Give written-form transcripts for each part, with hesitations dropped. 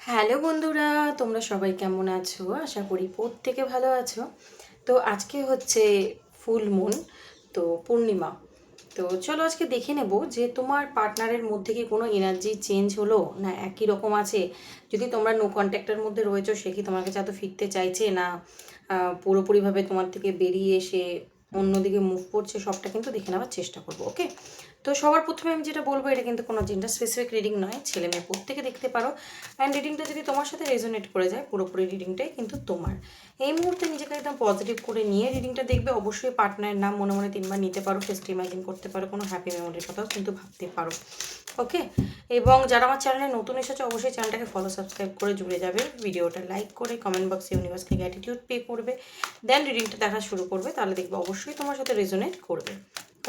Hello বন্ধুরা, তোমরা সবাই কেমন আছো? আশা করি প্রত্যেকে ভালো আছো। তো আজকে হচ্ছে ফুল মুন, তো পূর্ণিমা। তো চলো আজকে দেখে নেব যে তোমার পার্টনারের মধ্যে কি কোনো এনার্জি চেঞ্জ হলো না একই রকম আছে। যদি তোমরা নো কন্ট্যাক্টের মধ্যে রয়েছো, সে কি তোমার কাছে এত ফিরতে চাইছে না পুরোপুরিভাবে তোমার থেকে বেরিয়ে এসে অন্যদিকে মুভ করছে, সবটা কিন্তু দেখে নেওয়ার চেষ্টা করবো। ওকে, তো সবার প্রথমে আমি যেটা বলবো, এটা কিন্তু কোনো জেন্ডার স্পেসিফিক রিডিং নয়, ছেলে মেয়ে প্রত্যেকে দেখতে পারো। অ্যান্ড রিডিংটা যদি তোমার সাথে রেজোনেট করে যায়, পুরোপুরি রিডিংটাই কিন্তু তোমার। এই মুহূর্তে নিজেকে একদম পজিটিভ করে নিয়ে রিডিংটা দেখবে। অবশ্যই পার্টনারের নাম মনে মনে 3বার নিতে পারো, ফেসটি ইমাজিন করতে পারো, কোনো হ্যাপি মেমোরির কথাও কিন্তু ভাবতে পারো। ওকে, এবং যারা আমার চ্যানেলে নতুন এসেছে অবশ্যই চ্যানেলটাকে ফলো সাবস্ক্রাইব করে জুড়ে যাবে, ভিডিওটা লাইক করে কমেন্ট বক্সে ইউনিভার্সকে গ্র্যাটিটিউড পে করবে, দেন রিডিংটা দেখা শুরু করবে। তাহলে দেখবে অবশ্যই তোমার সাথে রেজোনেট করবে।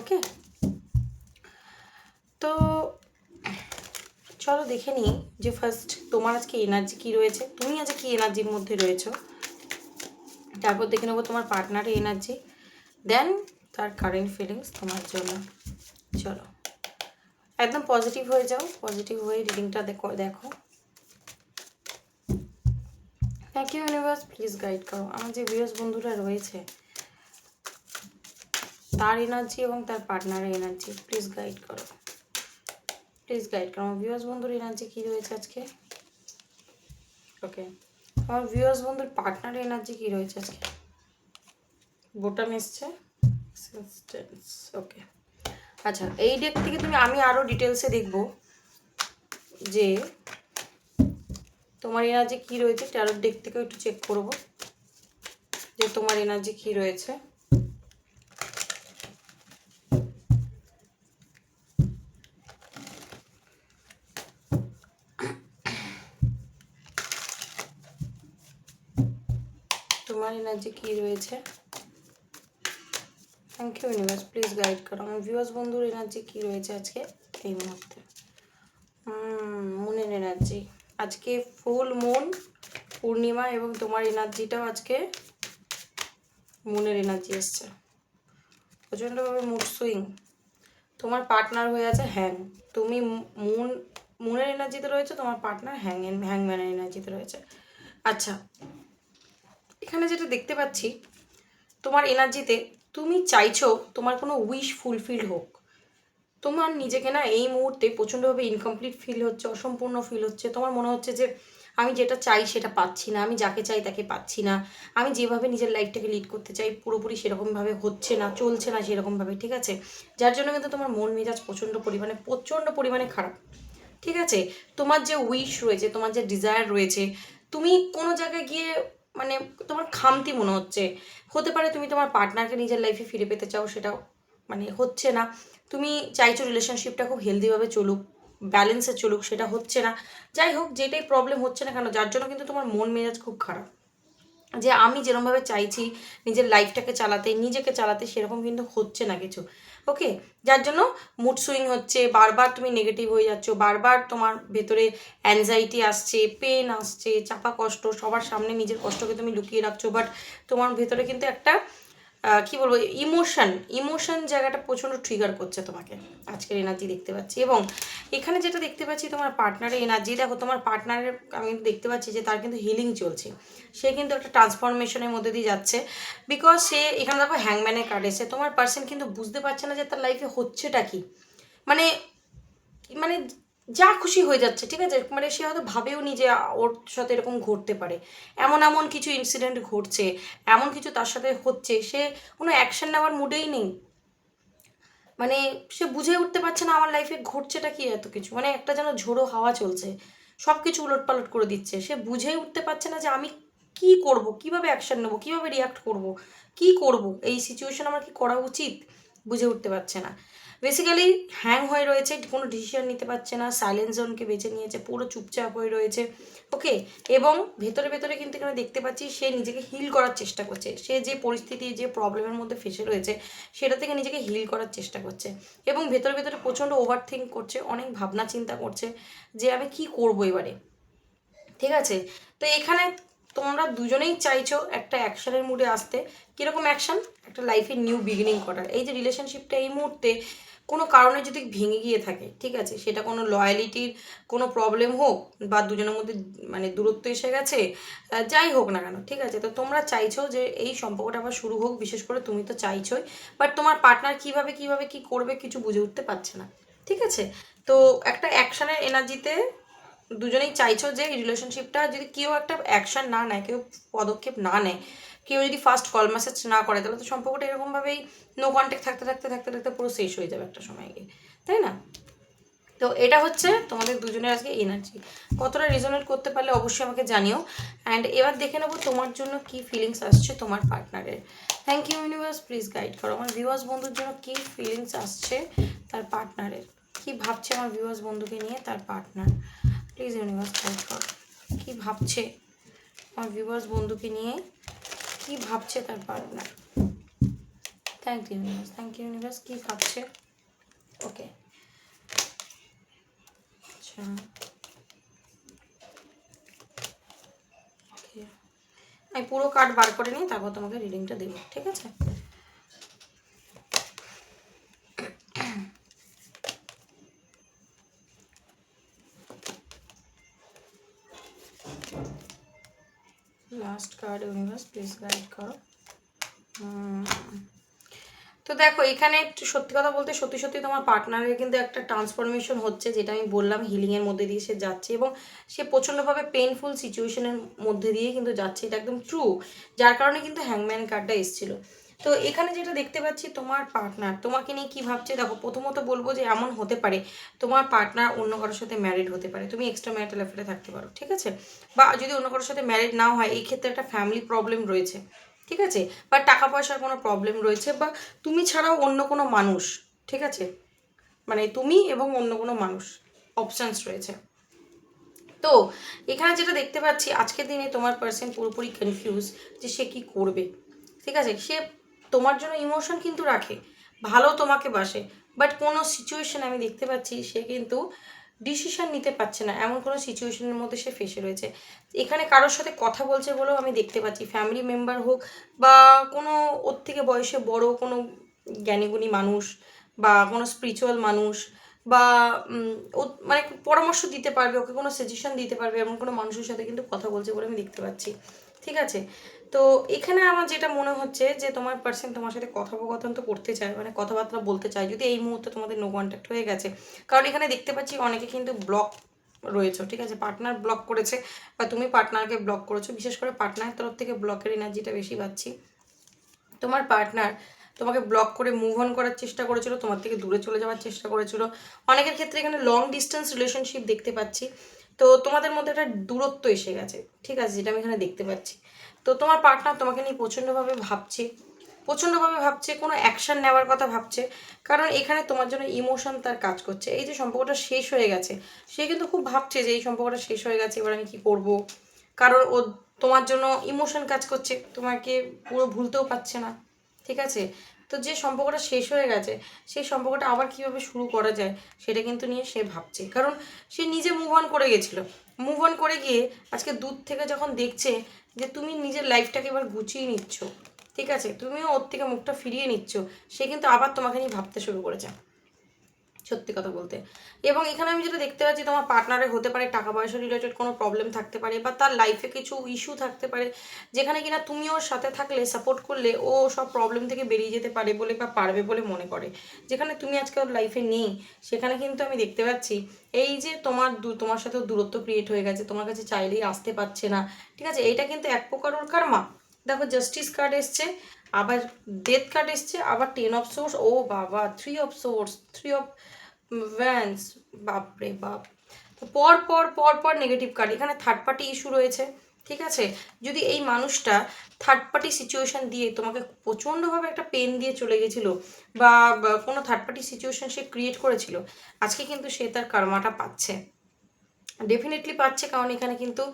ওকে, তো চলো দেখে নিই যে ফার্স্ট তোমার আজকে এনার্জি কী রয়েছে, তুমি আজকে কী এনার্জির মধ্যে রয়েছো। তারপর দেখে নেবো তোমার পার্টনারের এনার্জি, দেন তার কারেন্ট ফিলিংস তোমার জন্য। চলো একদম পজিটিভ হয়ে যাও, পজিটিভ হয়ে রিডিংটা দেখো। Thank you universe, please guide করো আমার যে ভিউয়ার্স বন্ধুরা রয়েছে, তার এনার্জি এবং তার পার্টনারের এনার্জি প্লিজ গাইড করো, প্লিজ গাইড করো। আমার ভিউয়ার্স বন্ধুর এনার্জি কী রয়েছে আজকে। ওকে, আমার ভিউয়ার্স বন্ধুর পার্টনারের এনার্জি কী রয়েছে আজকে। বোটাম এসছে, ওকে। আচ্ছা, এই ডেক থেকে আমি আরও ডিটেলসে দেখব যে তোমার এনার্জি কী রয়েছে। ট্যারোট ডেক থেকেও একটু চেক করব যে তোমার এনার্জি কী রয়েছে। তোমার এনার্জি কী রয়েছে। Thank you universe, please guide করো আমার ভিউয়ার্স বন্ধুর এনার্জি কী রয়েছে আজকে এই মুহূর্তে। মুনের এনার্জি আজকে ফুল মুন, পূর্ণিমা, এবং তোমার এনার্জিটাও আজকে মুনের এনার্জি এসছে। প্রচণ্ডভাবে মুড সুইং। তোমার পার্টনার হয়ে আছে হ্যাং, তুমি মুনের এনার্জিতে রয়েছে, তোমার পার্টনার হ্যাংম্যানের এনার্জিতে রয়েছে। আচ্ছা, এখানে যেটা দেখতে পাচ্ছি তোমার এনার্জিতে, তুমি চাইছো তোমার কোনো উইশ ফুলফিল হোক। তোমার নিজেকে না এই মুহূর্তে প্রচণ্ডভাবে ইনকমপ্লিট ফিল হচ্ছে, অসম্পূর্ণ ফিল হচ্ছে। তোমার মনে হচ্ছে যে আমি যেটা চাই সেটা পাচ্ছি না, আমি যাকে চাই তাকে পাচ্ছি না, আমি যেভাবে নিজের লাইফটাকে লিড করতে চাই পুরোপুরি সেরকমভাবে হচ্ছে না, চলছে না সেরকমভাবে, ঠিক আছে। যার জন্য কিন্তু তোমার মন মেজাজ প্রচণ্ড পরিমাণে খারাপ, ঠিক আছে। তোমার যে উইশ রয়েছে, তোমার যে ডিজায়ার রয়েছে, তুমি কোনো জায়গায় গিয়ে মানে তোমার খামতি মনে হচ্ছে। হতে পারে তুমি তোমার পার্টনারকে নিজের লাইফে ফিরে পেতে চাও, সেটাও হচ্ছে না। তুমি চাইছো রিলেশনশিপটা খুব হেলদিভাবে চলুক, ব্যালেন্সে চলুক, সেটা হচ্ছে না। যাই হোক, যেটাই প্রবলেম হচ্ছে না কেন, যার জন্য কিন্তু তোমার মন মেজাজ খুব খারাপ, যে আমি যেরকমভাবে চাইছি নিজের লাইফটাকে চালাতে, নিজেকে চালাতে, সেরকম কিন্তু হচ্ছে না কিছু। ওকে, যার জন্য মুড সুইং হচ্ছে, বারবার তুমি নেগেটিভ হয়ে যাচ্ছ, বারবার তোমার ভেতরে অ্যাংজাইটি আসছে, পেন আসছে, চাপা কষ্ট, সবার সামনে নিজের কষ্টকে তুমি লুকিয়ে রাখছো, বাট তোমার ভেতরে কিন্তু একটা কি বলবো, ইমোশন জায়গাটা প্রচণ্ড ট্রিগার করছে তোমাকে আজকের এনার্জি দেখতে পাচ্ছি। এবং এখানে যেটা দেখতে পাচ্ছি তোমার পার্টনারের এনার্জি, দেখো তোমার পার্টনারের আমি দেখতে পাচ্ছি যে তার কিন্তু হিলিং চলছে, সে কিন্তু একটা ট্রান্সফরমেশনের মধ্যে দিয়ে যাচ্ছে। বিকজ সে এখানে দেখো হ্যাংম্যানের কার্ড এসে, তোমার পার্সন কিন্তু বুঝতে পারছে না যে তার লাইফে হচ্ছেটা কি। মানে মানে যা খুশি হয়ে যাচ্ছে, ঠিক আছে। সে হয়তো ভাবেও নি যে ওর সাথে এরকম ঘটতে পারে, এমন এমন কিছু ইনসিডেন্ট ঘটছে, এমন কিছু তার সাথে হচ্ছে, সে কোনো অ্যাকশন নেওয়ার মুডেই নেই। মানে সে বুঝে উঠতে পারছে না আমার লাইফে ঘটছেটা কি, এত কিছু একটা যেন ঝোড়ো হাওয়া চলছে, সব কিছু উলটপালট করে দিচ্ছে। সে বুঝেই উঠতে পারছে না যে আমি কি করব, কিভাবে অ্যাকশন নেবো, কিভাবে রিয়াক্ট করব, কি করব, এই সিচুয়েশন আমার কি করা উচিত, বুঝে উঠতে পারছে না। বেসিক্যালি হ্যাং হয়ে রয়েছে, কোনো ডিসিশন নিতে পারছে না, সাইলেন্স জোনকে বেছে নিয়েছে, পুরো চুপচাপ হয়ে রয়েছে। ওকে, এবং ভেতরে ভেতরে কিন্তু এখানে দেখতে পাচ্ছি সে নিজেকে হিল করার চেষ্টা করছে। সে যে পরিস্থিতি, যে প্রবলেমের মধ্যে ফেসে রয়েছে, সেটা থেকে নিজেকে হিল করার চেষ্টা করছে। এবং ভেতরে ভেতরে প্রচণ্ড ওভার থিঙ্ক করছে, অনেক ভাবনা চিন্তা করছে যে আমি কি করবো এবারে, ঠিক আছে। তো এখানে তোমরা দুজনেই চাইছো একটা অ্যাকশনের মুডে আসতে। কীরকম অ্যাকশন, একটা লাইফে নিউ বিগিনিং করার। এই যে রিলেশনশিপটা এই মুহূর্তে কোনো কারণে যদি ভেঙে গিয়ে থাকে, ঠিক আছে, সেটা কোনো লয়ালিটির কোনো প্রবলেম হোক বা দুজনের মধ্যে মানে দূরত্ব এসে গেছে, যাই হোক না কেন, ঠিক আছে, তো তোমরা চাইছো যে এই সম্পর্কটা আবার শুরু হোক, বিশেষ করে তুমি তো চাইছোই, বাট তোমার পার্টনার কীভাবে কী করবে কিছু বুঝে উঠতে পারছে না, ঠিক আছে। তো একটা অ্যাকশানের এনার্জিতে দুজনেই চাইছো যে এই রিলেশনশিপটা যদি কেউ একটা অ্যাকশান না নেয়, কেউ পদক্ষেপ না নেয়, কেউ যদি ফার্স্ট কল মেসেজ না করে, তাহলে তো সম্পর্কটা এরকমভাবেই নো কন্ট্যাক্ট থাকতে থাকতে থাকতে থাকতে পুরো শেষ হয়ে যাবে একটা সময় গিয়ে, তাই না? তো এটা হচ্ছে তোমাদের দুজনের আজকে এনার্জি। কতটা রেজোনেট করতে পারলে অবশ্যই আমাকে জানিও। অ্যান্ড এবার দেখে নেবো তোমার জন্য কি ফিলিংস আসছে তোমার পার্টনারের। Thank you universe, please guide করো আমার ভিউয়ার্স বন্ধুর জন্য কি ফিলিংস আসছে তার পার্টনারের, কি ভাবছে আমার ভিউয়ার্স বন্ধুকে নিয়ে তার পার্টনার। প্লিজ ইউনিভার্স গাইড করো, কি ভাবছে আমার ভিউয়ার্স বন্ধুকে নিয়ে, কি ভাবছে তার partner. Thank you universe, thank you universe, কি ভাবছে। ওকে, আচ্ছা, ওকে, আমি পুরো কার্ড বার করে নিই, তারপর তোমাকে রিডিংটা দেবো, ঠিক আছে। Last card universe please guide করো। তো দেখো এখানে সত্যি কথা বলতে সত্যি সত্যি তোমার পার্টনারের কিন্তু একটা ট্রান্সফরমেশন হচ্ছে, যেটা আমি বললাম হিলিংয়ের মধ্যে দিয়ে সে যাচ্ছে এবং সে প্রচণ্ডভাবে পেইনফুল সিচুয়েশনের মধ্যে দিয়ে কিন্তু যাচ্ছে, এটা একদম ট্রু, যার কারণে কিন্তু হ্যাংম্যান কার্ডটা এসেছিলো। তো এখানে যেটা দেখতে পাচ্ছি তোমার পার্টনার তোমাকে নিয়ে কী ভাবছে, দেখো প্রথমত বলবো যে এমন হতে পারে তোমার পার্টনার অন্য কারোর সাথে ম্যারিড হতে পারে, তুমি এক্সট্রা ম্যারিটাল অ্যাফেয়ারে থাকতে পারো, ঠিক আছে, বা যদি অন্য কারোর সাথে ম্যারিড নাও হয় এই ক্ষেত্রে একটা ফ্যামিলি প্রবলেম রয়েছে, ঠিক আছে, বা টাকা পয়সার কোনো প্রবলেম রয়েছে, বা তুমি ছাড়াও অন্য কোনো মানুষ, ঠিক আছে, মানে তুমি এবং অন্য কোনো মানুষ অপশানস রয়েছে। তো এখানে যেটা দেখতে পাচ্ছি আজকের দিনে তোমার পার্সন পুরোপুরি কনফিউজ যে সে কী করবে, ঠিক আছে, সে তোমার জন্য ইমোশন কিন্তু রাখে, ভালো তোমাকে বাসে, বাট কোনো সিচুয়েশন আমি দেখতে পাচ্ছি সে কিন্তু ডিসিশন নিতে পারছে না, এমন কোনো সিচুয়েশনের মধ্যে সে ফেসে রয়েছে। এখানে কারোর সাথে কথা বলছে বলেও আমি দেখতে পাচ্ছি, ফ্যামিলি মেম্বার হোক বা কোনো ওর থেকে বয়সে বড় কোনো জ্ঞানীগুণী মানুষ বা কোনো স্পিরিচুয়াল মানুষ বা ও মানে পরামর্শ দিতে পারবে, ওকে কোনো সাজেশন দিতে পারবে, এমন কোনো মানুষের সাথে কিন্তু কথা বলছে বলে আমি দেখতে পাচ্ছি, ঠিক আছে। তো এখানে আমার যেটা মনে হচ্ছে যে তোমার পার্সন তোমার সাথে কথোপকথন তো করতে চায়, মানে কথাবার্তা বলতে চায়, যদি এই মুহূর্তে তোমাদের নো কন্ট্যাক্ট হয়ে গেছে, কারণ এখানে দেখতে পাচ্ছি অনেকে কিন্তু ব্লক রয়েছে, ঠিক আছে, পার্টনার ব্লক করেছে বা তুমি পার্টনারকে ব্লক করেছো, বিশেষ করে পার্টনারের তরফ থেকে ব্লকের এনার্জিটা বেশি পাচ্ছি। তোমার পার্টনার তোমাকে ব্লক করে মুভ অন করার চেষ্টা করেছিল, তোমার থেকে দূরে চলে যাওয়ার চেষ্টা করেছিল, অনেকের ক্ষেত্রে এখানে লং ডিস্টেন্স রিলেশনশিপ দেখতে পাচ্ছি। তো তোমাদের মধ্যে একটা দূরত্ব এসে গেছে, ঠিক আছে, যেটা আমি এখানে দেখতে পাচ্ছি। তো তোমার পার্টনার তোমাকে নিয়ে প্রচণ্ডভাবে ভাবছে, কোনো অ্যাকশান নেওয়ার কথা ভাবছে, কারণ এখানে তোমার জন্য ইমোশন তার কাজ করছে, এই যে সম্পর্কটা শেষ হয়ে গেছে সে কিন্তু খুব ভাবছে যে এই সম্পর্কটা শেষ হয়ে গেছে, এবার আমি কী করবো, কারণ ও তোমার জন্য ইমোশন কাজ করছে, তোমাকে পুরো ভুলতেও পারছে না, ঠিক আছে। তো যে সম্পর্কটা শেষ হয়ে গেছে সেই সম্পর্কটা আবার কীভাবে শুরু করা যায় সেটা কিন্তু নিয়ে সে ভাবছে, কারণ সে নিজে মুভ অন করে গেছিলো, মুভ অন করে গিয়ে আজকে দূর থেকে যখন দেখছে যে তুমি নিজের লাইফটাকে এবার গুছিয়ে নিচ্ছ, ঠিক আছে, তুমিও ওর থেকে মুখটা ফিরিয়ে নিচ্ছ, সে কিন্তু আবার তোমাকে নিয়ে ভাবতে শুরু করেছে, সত্যি কথা বলতে। এবং এখানে আমি যেটা দেখতে পাচ্ছি তোমার পার্টনারের হতে পারে টাকা পয়সা রিলেটেড কোনো প্রবলেম থাকতে পারে, বা তার লাইফে কিছু ইস্যু থাকতে পারে, যেখানে কিনা তুমি ওর সাথে থাকলে সাপোর্ট করলে ও সব প্রবলেম থেকে বেরিয়ে যেতে পারে বলে বা পারবে বলে মনে করে, যেখানে তুমি আজকে ওর লাইফে নেই, সেখানে কিন্তু আমি দেখতে পাচ্ছি এই যে তোমার সাথে দূরত্ব ক্রিয়েট হয়ে গেছে, তোমার কাছে চাইলেই আসতে পারছে না, ঠিক আছে, এইটা কিন্তু এক প্রকার ওর কার্মা। দেখো জাস্টিস কার্ড এসছে, আবার ডেথ কার্ড এসছে, আবার 10 অফ সোর্স, ও বাবা 3 অফ সোর্স, 3 অফ ভ্যান্স, বাপরে বাপ। তো পর নেগেটিভ কার্ড, এখানে থার্ড পার্টি ইস্যু রয়েছে, ঠিক আছে, যদি এই মানুষটা থার্ড পার্টি সিচুয়েশান দিয়ে তোমাকে প্রচণ্ডভাবে একটা পেন দিয়ে চলে গেছিলো বা কোনো থার্ড পার্টি সিচুয়েশান সে ক্রিয়েট করেছিল, আজকে কিন্তু সে তার কার্মাটা পাচ্ছে, ডেফিনেটলি পাচ্ছে, কারণ এখানে কিন্তু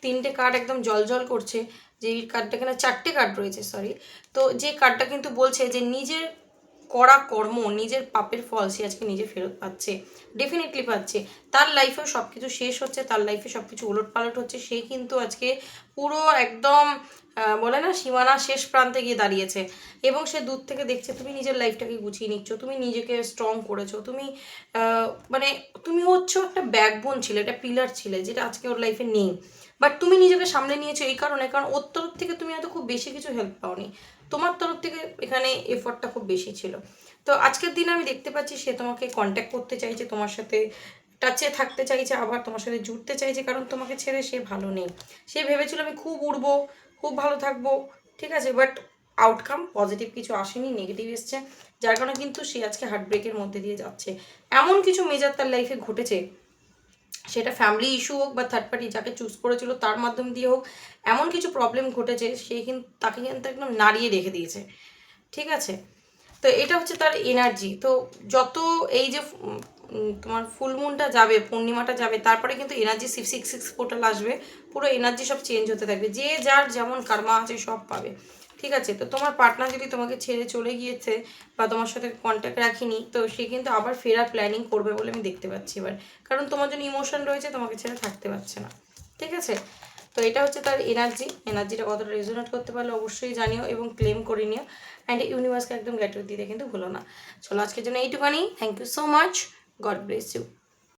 3টে কার্ড একদম জল করছে, যে এই কার্ডটা এখানে 4টে কার্ড রয়েছে, সরি, তো যে কার্ডটা কিন্তু বলছে যে নিজের করা কর্ম, নিজের পাপের ফল সে আজকে নিজে ফেরত পাচ্ছে, ডেফিনেটলি পাচ্ছে। তার লাইফেও সব কিছু শেষ হচ্ছে, তার লাইফে সব কিছু ওলটপালট হচ্ছে, সে কিন্তু আজকে পুরো একদম বলে না সীমানা শেষ প্রান্তে গিয়ে দাঁড়িয়েছে, এবং সে দূর থেকে দেখছে তুমি নিজের লাইফটাকে গুছিয়ে নিচ্ছ, তুমি নিজেকে স্ট্রং করেছো, তুমি মানে তুমি হচ্ছে একটা ব্যাকবোন ছিলে, একটা পিলার ছিলে, যেটা আজকে ওর লাইফে নেই। বাট তুমি নিজেকে সামলে নিয়েছো এই কারণে, কারণ ওর তরফ থেকে তুমি হয়তো খুব বেশি কিছু হেল্প পাওনি, তোমার তরফ থেকে এখানে এফর্টটা খুব বেশি ছিল। তো আজকের দিনে আমি দেখতে পাচ্ছি সে তোমাকে কন্ট্যাক্ট করতে চাইছে, তোমার সাথে টাচে থাকতে চাইছে, আবার তোমার সাথে জুড়তে চাইছে, কারণ তোমাকে ছেড়ে সে ভালো নেই। সে ভেবেছিল আমি খুব উড়বো, খুব ভালো থাকবো, ঠিক আছে, বাট আউটকাম পজিটিভ কিছু আসেনি, নেগেটিভ এসছে, যার কারণে কিন্তু সে আজকে হার্টব্রেকের মধ্যে দিয়ে যাচ্ছে। এমন কিছু মেজর তার লাইফে ঘটেছে, সেটা ফ্যামিলি ইস্যু হোক বা থার্ড পার্টি যাকে চুজ করেছিল তার মাধ্যম দিয়ে হোক, এমন কিছু প্রবলেম ঘটেছে, সে কিন্তু তাকে কিন্তু একদম নাড়িয়ে রেখে দিয়েছে, ঠিক আছে। তো এটা হচ্ছে তার এনার্জি। তো যত এই যে তোমার ফুল মুনটা যাবে, পূর্ণিমাটা যাবে, তারপরে কিন্তু এনার্জি 666 পোর্টাল আসবে, পুরো এনার্জি সব চেঞ্জ হতে থাকবে, যে যার যেমন কার্মা আছে সব পাবে, ঠিক আছে। তো তোমার পার্টনার যদি তোমাকে ছেড়ে চলে গিয়েছে বা তোমার সাথে কন্ট্যাক্ট রাখিনি, তো সে কিন্তু আবার ফেরার প্ল্যানিং করবে বলে আমি দেখতে পাচ্ছি এবার, কারণ তোমার জন্য ইমোশন রয়েছে, তোমাকে ছেড়ে থাকতে পারছে না, ঠিক আছে। তো এটা হচ্ছে তার এনার্জিটা কতটা রেজোনেট করতে পারলে অবশ্যই জানিও এবং ক্লেম করে নিও, অ্যান্ড ইউনিভার্সকে একদম গ্র্যাটিটিউড দিতে কিন্তু ভুলো না। চলো আজকের জন্য এইটুখানি, thank you so much, God bless you.